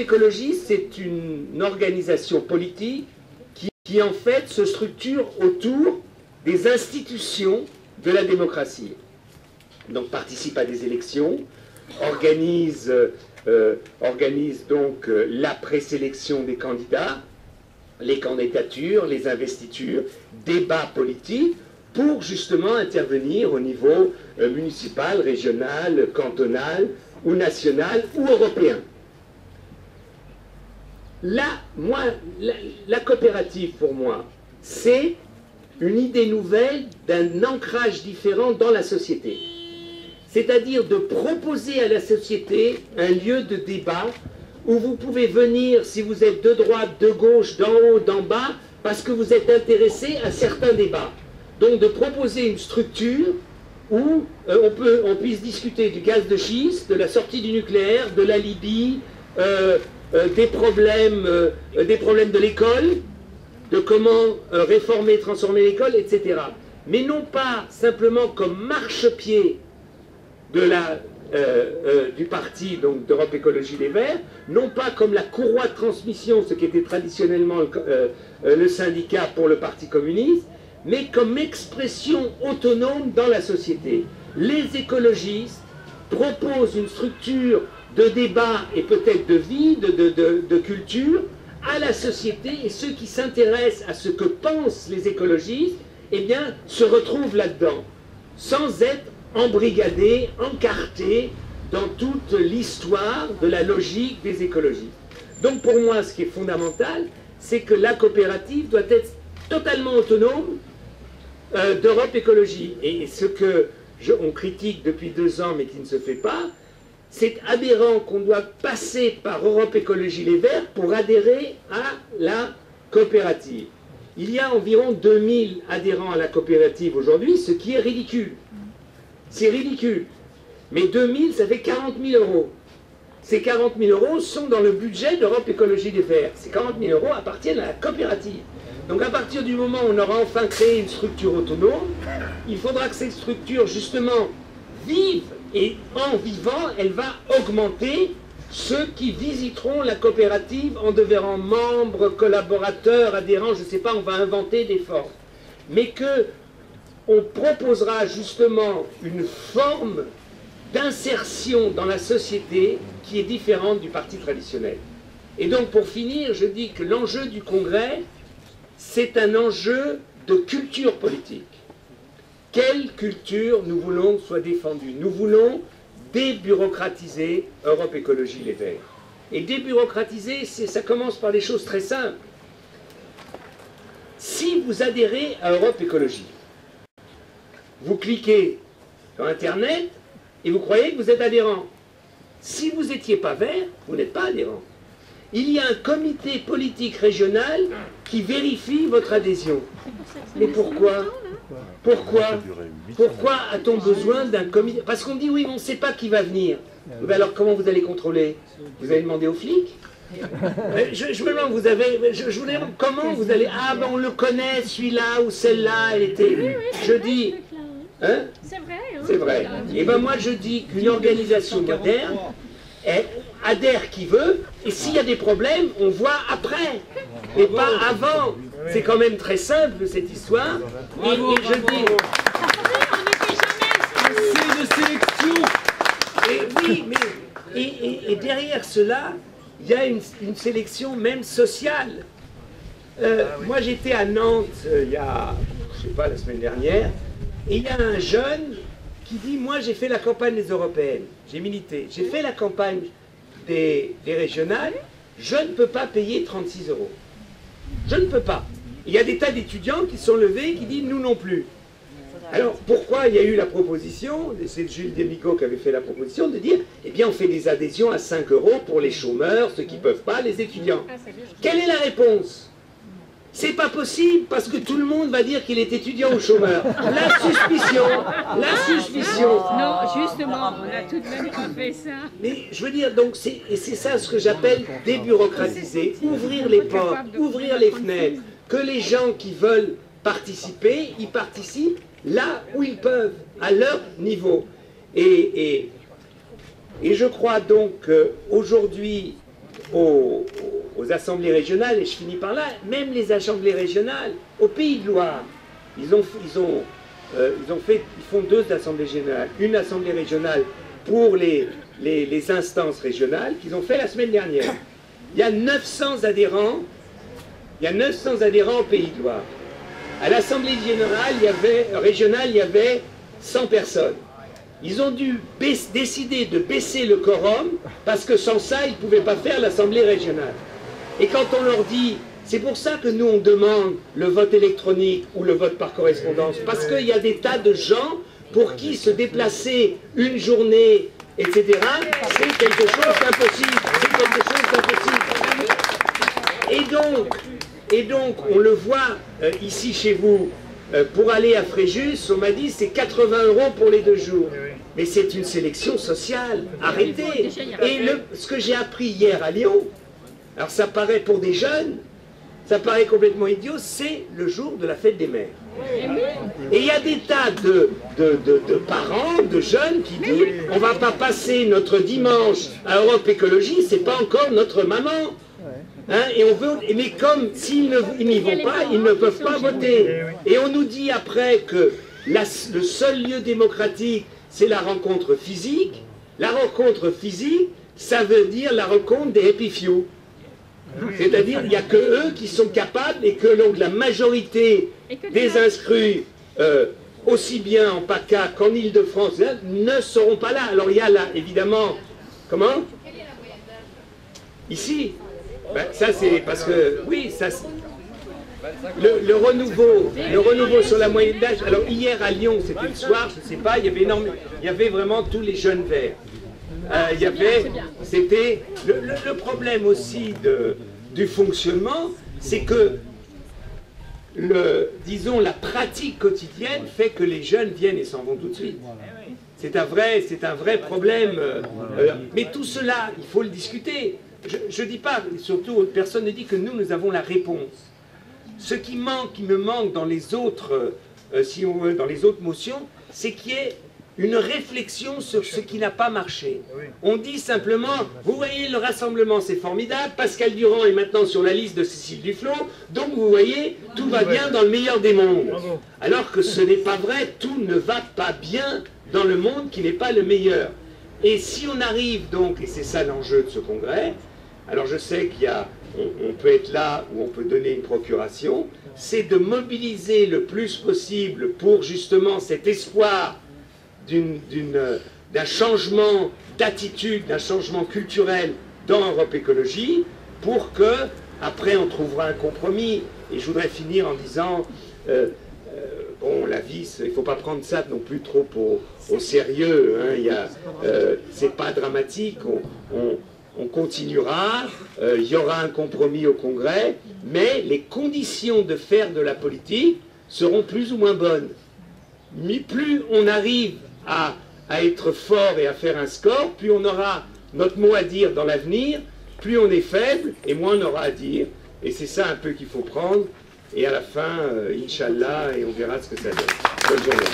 Écologie, c'est une organisation politique qui en fait se structure autour des institutions de la démocratie. Donc participe à des élections, organise donc la présélection des candidats, les candidatures, les investitures, débats politiques, pour justement intervenir au niveau municipal, régional, cantonal, ou national, ou européen. Là, la coopérative, pour moi, c'est une idée nouvelle d'un ancrage différent dans la société. C'est-à-dire de proposer à la société un lieu de débat où vous pouvez venir, si vous êtes de droite, de gauche, d'en haut, d'en bas, parce que vous êtes intéressé à certains débats. Donc de proposer une structure où on puisse discuter du gaz de schiste, de la sortie du nucléaire, de la Libye, des problèmes de l'école, de comment réformer, transformer l'école, etc. Mais non pas simplement comme marchepied du parti d'Europe Écologie Les Verts, non pas comme la courroie de transmission, ce qui était traditionnellement le syndicat pour le Parti communiste, mais comme expression autonome dans la société. Les écologistes proposent une structure de débat et peut-être de vie, de culture, à la société, et ceux qui s'intéressent à ce que pensent les écologistes, eh bien, se retrouvent là-dedans, sans être embrigadés, encartés dans toute l'histoire de la logique des écologistes. Donc pour moi, ce qui est fondamental, c'est que la coopérative doit être totalement autonome d'Europe Écologie. Et ce que on critique depuis 2 ans, mais qui ne se fait pas, c'est aberrant qu'on doit passer par Europe Écologie Les Verts pour adhérer à la coopérative. Il y a environ 2000 adhérents à la coopérative aujourd'hui, ce qui est ridicule. C'est ridicule. Mais 2000, ça fait 40 000 euros. Ces 40 000 euros sont dans le budget d'Europe Écologie Les Verts. Ces 40 000 euros appartiennent à la coopérative. Donc à partir du moment où on aura enfin créé une structure autonome, il faudra que cette structure, justement, vive. Et en vivant, elle va augmenter ceux qui visiteront la coopérative en devenant membres, collaborateurs, adhérents, je ne sais pas, on va inventer des formes. Mais que on proposera justement une forme d'insertion dans la société qui est différente du parti traditionnel. Et donc pour finir, je dis que l'enjeu du congrès, c'est un enjeu de culture politique. Quelle culture nous voulons soit défendue? Nous voulons débureaucratiser Europe Écologie Les Verts. Et débureaucratiser, ça commence par des choses très simples. Si vous adhérez à Europe Écologie, vous cliquez sur Internet et vous croyez que vous êtes adhérent. Si vous n'étiez pas vert, vous n'êtes pas adhérent. Il y a un comité politique régional qui vérifie votre adhésion. Mais pourquoi? Pourquoi a-t-on besoin d'un comité? Parce qu'on dit oui, mais on ne sait pas qui va venir. Mais alors comment vous allez contrôler? Vous allez demander aux flics? Je me demande, je voulais comment vous allez... Ah ben on le connaît, celui-là ou celle-là, elle était... Je dis... Hein? C'est vrai. Hein? C'est vrai. Et ben moi je dis qu'une organisation moderne, elle adhère qui veut, et s'il y a des problèmes, on voit après, et pas avant. C'est quand même très simple cette histoire. Et je dis... C'est de sélection. Et oui, mais... Et derrière cela, il y a une sélection même sociale. Moi j'étais à Nantes il y a, je sais pas, la semaine dernière, et il y a un jeune qui dit, moi j'ai fait la campagne des européennes, j'ai milité, j'ai fait la campagne des régionales, je ne peux pas payer 36 €. Je ne peux pas. Il y a des tas d'étudiants qui sont levés et qui disent, nous non plus. Alors pourquoi il y a eu la proposition, c'est Jules Demico qui avait fait la proposition, de dire, eh bien on fait des adhésions à 5 € pour les chômeurs, ceux qui ne peuvent pas, les étudiants. Quelle est la réponse? C'est pas possible, parce que tout le monde va dire qu'il est étudiant ou chômeur. La suspicion. Non, justement, on a tout de même pas fait ça. Mais je veux dire, donc, c'est ça ce que j'appelle débureaucratiser, ouvrir les portes, ouvrir les fenêtres, que les gens qui veulent participer, ils participent là où ils peuvent, à leur niveau. Et je crois donc qu'aujourd'hui, aux assemblées régionales, et je finis par là, même les assemblées régionales, au Pays de Loire, ils font deux assemblées générales. Une assemblée régionale pour les instances régionales qu'ils ont fait la semaine dernière. Il y a 900 adhérents. Il y a 900 adhérents au Pays de Loire. À l'assemblée régionale, il y avait 100 personnes. Ils ont dû décider de baisser le quorum parce que sans ça, ils ne pouvaient pas faire l'assemblée régionale. Et quand on leur dit, c'est pour ça que nous on demande le vote électronique ou le vote par correspondance, parce qu'il y a des tas de gens pour qui se déplacer une journée, etc., c'est quelque chose d'impossible. C'est quelque chose d'impossible. Et donc, on le voit ici chez vous, pour aller à Fréjus, on m'a dit c'est 80 € pour les 2 jours. Mais c'est une sélection sociale, arrêtez. Et ce que j'ai appris hier à Lyon, alors ça paraît pour des jeunes, ça paraît complètement idiot, c'est le jour de la fête des mères. Et il y a des tas de parents, de jeunes qui disent on ne va pas passer notre dimanche à Europe Écologie, c'est pas encore notre maman. Hein, et on veut, mais comme s'ils n'y vont pas, ils ne peuvent pas voter. Et on nous dit après que le seul lieu démocratique, c'est la rencontre physique. La rencontre physique, ça veut dire la rencontre des happy few. C'est-à-dire, il n'y a que eux qui sont capables et que donc, la majorité des inscrits, aussi bien en PACA qu'en Île-de-France, ne seront pas là. Alors il y a là, évidemment, comment? Ici. Ben, ça c'est parce que, oui, ça le renouveau sur la moyenne d'âge. Alors hier à Lyon, c'était le soir, je ne sais pas, il y avait vraiment tous les jeunes verts. C'était le problème aussi du fonctionnement, c'est que disons la pratique quotidienne fait que les jeunes viennent et s'en vont tout de suite. C'est un vrai problème. Mais tout cela, il faut le discuter. Je ne dis pas, surtout personne ne dit que nous avons la réponse. Ce qui me manque dans les autres, si on veut, dans les autres motions, c'est qu'il y ait une réflexion sur ce qui n'a pas marché. On dit simplement, vous voyez, le rassemblement c'est formidable, Pascal Durand est maintenant sur la liste de Cécile Duflot, donc vous voyez, tout va bien dans le meilleur des mondes. Alors que ce n'est pas vrai, tout ne va pas bien dans le monde qui n'est pas le meilleur. Et si on arrive donc, et c'est ça l'enjeu de ce congrès, alors je sais on peut être là ou on peut donner une procuration, c'est de mobiliser le plus possible pour justement cet espoir d'un changement d'attitude, d'un changement culturel dans Europe Écologie, pour que, après on trouvera un compromis. Et je voudrais finir en disant, bon, la vie, il ne faut pas prendre ça non plus trop au sérieux, hein, c'est pas dramatique, on continuera, il y aura un compromis au Congrès, mais les conditions de faire de la politique seront plus ou moins bonnes. Mais plus on arrive à être fort et à faire un score, plus on aura notre mot à dire dans l'avenir, plus on est faible et moins on aura à dire. Et c'est ça un peu qu'il faut prendre. Et à la fin, Inch'Allah, et on verra ce que ça donne. Bonne journée.